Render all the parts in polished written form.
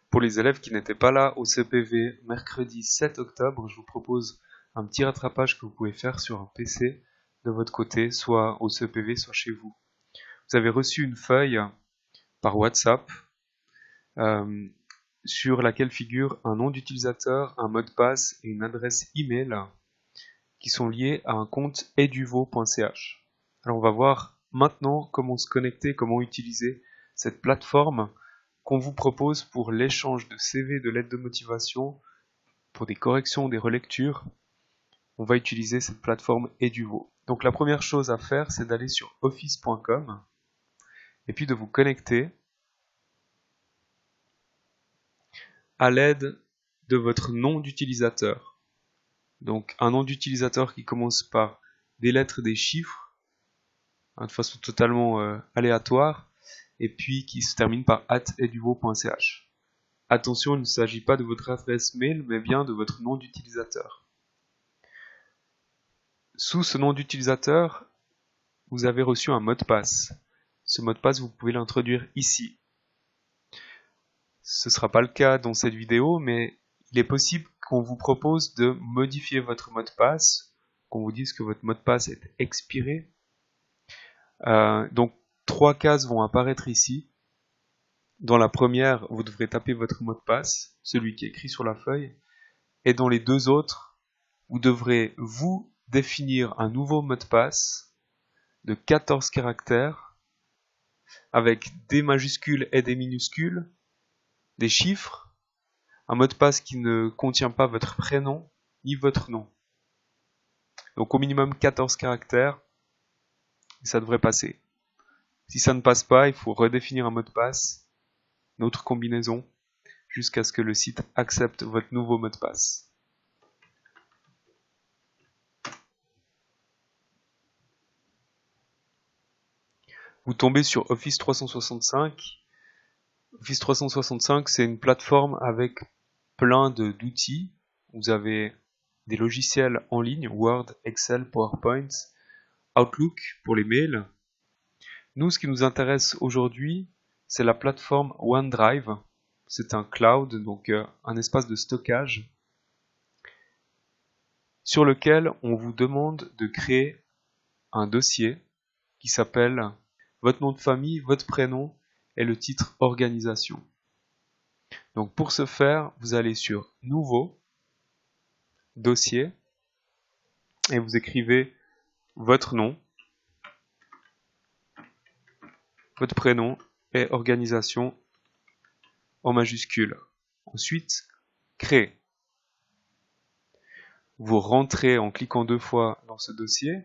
Pour les élèves qui n'étaient pas là au CPV mercredi 7 octobre, je vous propose un petit rattrapage que vous pouvez faire sur un PC de votre côté, soit au CPV, soit chez vous. Vous avez reçu une feuille par WhatsApp euh, sur laquelle figure un nom d'utilisateur, un mot de passe et une adresse email qui sont liés à un compte eduvo.ch. Alors on va voir maintenant comment se connecter, comment utiliser cette plateforme qu'on vous propose pour l'échange de CV, de lettres de motivation, pour des corrections, des relectures. On va utiliser cette plateforme Eduvo. Donc la première chose à faire, c'est d'aller sur office.com et puis de vous connecter à l'aide de votre nom d'utilisateur. Donc un nom d'utilisateur qui commence par des lettres, des chiffres, de façon totalement aléatoire, et puis qui se termine par @eduvo.ch. Attention, il ne s'agit pas de votre adresse mail, mais bien de votre nom d'utilisateur. Sous ce nom d'utilisateur, vous avez reçu un mot de passe. Ce mot de passe, vous pouvez l'introduire ici. Ce ne sera pas le cas dans cette vidéo, mais il est possible qu'on vous propose de modifier votre mot de passe, qu'on vous dise que votre mot de passe est expiré. Donc, 3 cases vont apparaître ici. Dans la première, vous devrez taper votre mot de passe, celui qui est écrit sur la feuille, et dans les 2 autres, vous devrez vous définir un nouveau mot de passe de 14 caractères avec des majuscules et des minuscules, des chiffres, un mot de passe qui ne contient pas votre prénom ni votre nom. Donc au minimum 14 caractères, et ça devrait passer. Si ça ne passe pas, il faut redéfinir un mot de passe, une autre combinaison, jusqu'à ce que le site accepte votre nouveau mot de passe. Vous tombez sur Office 365. Office 365, c'est une plateforme avec plein d'outils. Vous avez des logiciels en ligne, Word, Excel, PowerPoint, Outlook pour les mails. Nous, ce qui nous intéresse aujourd'hui, c'est la plateforme OneDrive. C'est un cloud, donc un espace de stockage, sur lequel on vous demande de créer un dossier qui s'appelle votre nom de famille, votre prénom et le titre organisation. Donc pour ce faire, vous allez sur Nouveau, Dossier, et vous écrivez votre nom, votre prénom et organisation en majuscule. Ensuite, Créer. Vous rentrez en cliquant 2 fois dans ce dossier,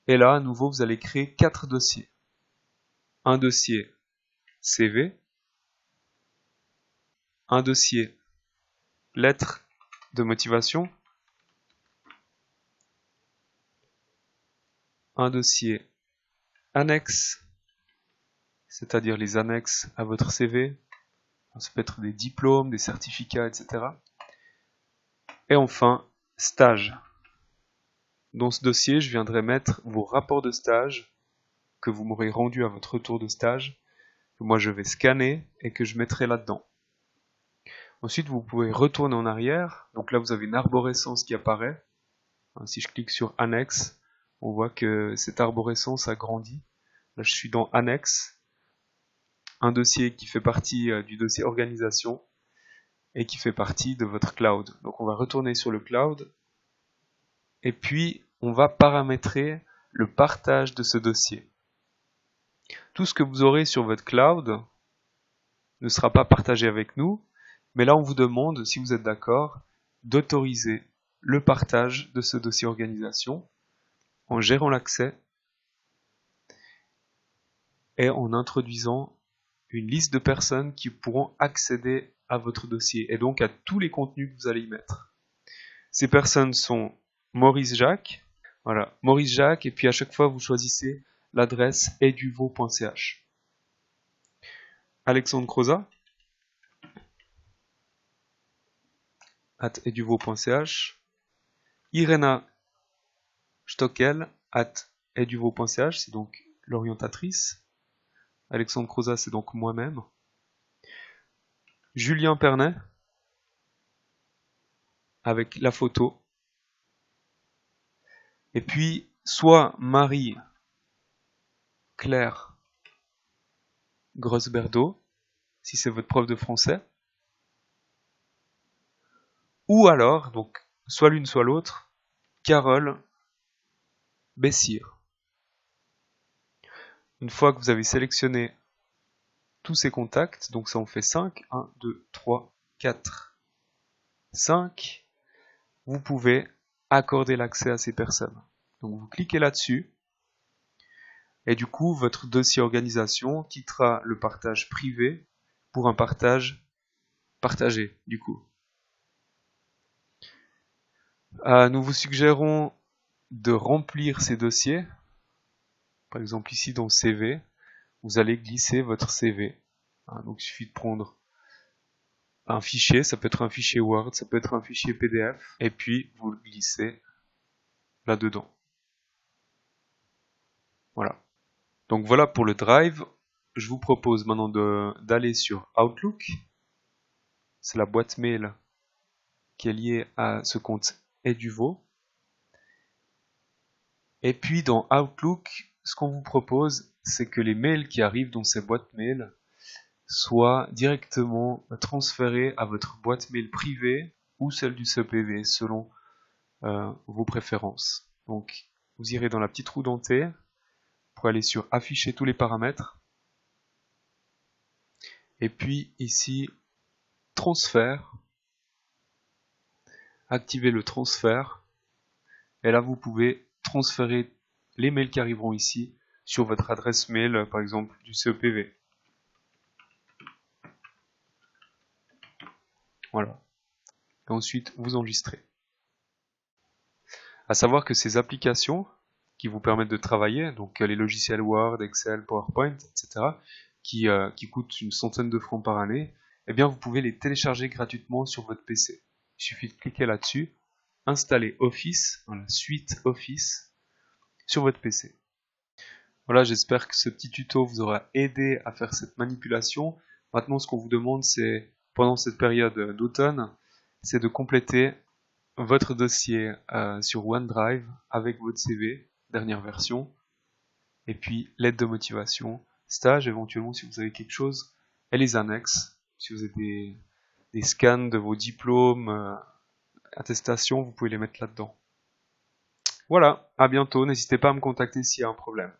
et là, à nouveau, vous allez créer 4 dossiers. Un dossier CV, un dossier lettres de motivation, un dossier annexe, c'est-à-dire les annexes à votre CV, ça peut être des diplômes, des certificats, etc. Et enfin, stage. Dans ce dossier, je viendrai mettre vos rapports de stage que vous m'aurez rendus à votre retour de stage, que moi je vais scanner et que je mettrai là-dedans. Ensuite, vous pouvez retourner en arrière. Donc là, vous avez une arborescence qui apparaît. Si je clique sur Annexe, on voit que cette arborescence a grandi. Là, je suis dans Annexe, un dossier qui fait partie du dossier organisation et qui fait partie de votre cloud. Donc on va retourner sur le cloud et puis on va paramétrer le partage de ce dossier. Tout ce que vous aurez sur votre cloud ne sera pas partagé avec nous, mais là on vous demande, si vous êtes d'accord, d'autoriser le partage de ce dossier organisation en gérant l'accès et en introduisant une liste de personnes qui pourront accéder à votre dossier et donc à tous les contenus que vous allez y mettre. Ces personnes sont Maurice Jacques, voilà, Maurice Jacques, et puis à chaque fois vous choisissez l'adresse eduvo.ch. Alexandre Croza, @eduvo.ch. Irena Stockel, @eduvo.ch, c'est donc l'orientatrice. Alexandre Croza, c'est donc moi-même. Julien Pernet, avec la photo. Et puis, soit Marie-Claire Grosberdo, si c'est votre prof de français. Ou alors, donc, soit l'une soit l'autre, Carole Bessire. Une fois que vous avez sélectionné tous ces contacts, donc ça en fait 5, 1, 2, 3, 4, 5, vous pouvez accorder l'accès à ces personnes. Donc vous cliquez là-dessus, et du coup votre dossier organisation quittera le partage privé pour un partage partagé, du coup. Nous vous suggérons de remplir ces dossiers. Par exemple ici dans CV, vous allez glisser votre CV. Donc il suffit de prendre un fichier, ça peut être un fichier Word, ça peut être un fichier PDF, et puis vous le glissez là-dedans. Voilà. Donc voilà pour le Drive. Je vous propose maintenant d'aller sur Outlook. C'est la boîte mail qui est liée à ce compte Eduvo. Et puis dans Outlook, ce qu'on vous propose, c'est que les mails qui arrivent dans ces boîtes mail soient directement transférés à votre boîte mail privée ou celle du CPV selon vos préférences. Donc vous irez dans la petite roue dentée pour aller sur afficher tous les paramètres. Et puis ici, transfert. Activez le transfert. Et là, vous pouvez transférer les mails qui arriveront ici sur votre adresse mail, par exemple, du CEPV. Voilà. Et ensuite, vous enregistrez. À savoir que ces applications qui vous permettent de travailler, donc les logiciels Word, Excel, PowerPoint, etc., qui coûtent une centaine de francs par année, eh bien vous pouvez les télécharger gratuitement sur votre PC. Il suffit de cliquer là-dessus, installer Office, dans la suite Office, sur votre PC. Voilà, j'espère que ce petit tuto vous aura aidé à faire cette manipulation. Maintenant, ce qu'on vous demande, c'est, pendant cette période d'automne, c'est de compléter votre dossier sur OneDrive avec votre CV, dernière version, et puis l'aide de motivation, stage éventuellement si vous avez quelque chose, et les annexes, si vous avez des scans de vos diplômes, attestations, vous pouvez les mettre là-dedans. Voilà, à bientôt, n'hésitez pas à me contacter s'il y a un problème.